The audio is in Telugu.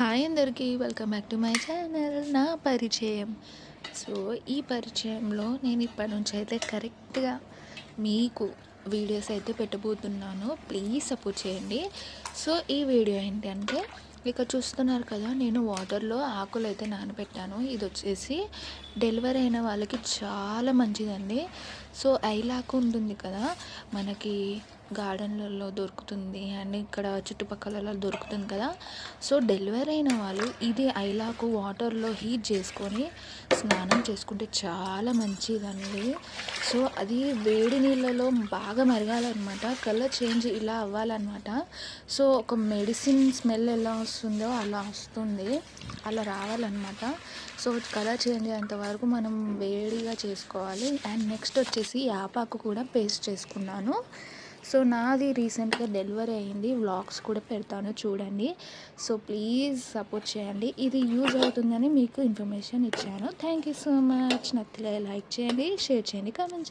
హాయ్ అందరికీ welcome back to my channel నా పరిచయం. సో ఈ పరిచయంలో నేను ఇప్పటి నుంచి అయితే కరెక్ట్గా మీకు వీడియోస్ అయితే పెట్టబోతున్నాను. ప్లీజ్ సపోర్ట్ చేయండి. సో ఈ వీడియో ఏంటంటే ఇక్కడ చూస్తున్నారు కదా, నేను వాటర్లో ఆకులు అయితే నానబెట్టాను. ఇది వచ్చేసి డెలివరీ అయిన వాళ్ళకి చాలా మంచిదండి. సో ఐలాకు ఉంటుంది కదా, మనకి గార్డెన్లలో దొరుకుతుంది అండ్ ఇక్కడ చుట్టుపక్కల దొరుకుతుంది కదా. సో డెలివరీ అయిన వాళ్ళు ఇది ఐలాకు వాటర్లో హీట్ చేసుకొని స్నానం చేసుకుంటే చాలా మంచిదండి. సో అది వేడి నీళ్ళలో బాగా మరగాలన్నమాట, కలర్ చేంజ్ ఇలా అవ్వాలన్నమాట. సో ఒక మెడిసిన్ స్మెల్ ఎలా వస్తుందో అలా వస్తుంది, అలా రావాలన్నమాట. సో కలర్ చేంజ్ అయ్యేంత వరకు మనం వేడిగా చేసుకోవాలి. అండ్ నెక్స్ట్ వచ్చేసి యాపాకు కూడా పేస్ట్ చేసుకున్నాను. సో నాది రీసెంట్గా డెలివరీ అయ్యింది, వ్లాగ్స్ కూడా పెడతాను చూడండి. సో ప్లీజ్ సపోర్ట్ చేయండి. ఇది యూజ్ అవుతుందని మీకు ఇన్ఫర్మేషన్ ఇచ్చాను. Thank you so much. నచ్చితే లైక్ చేయండి, షేర్ చేయండి, కామెంట్ చేయండి.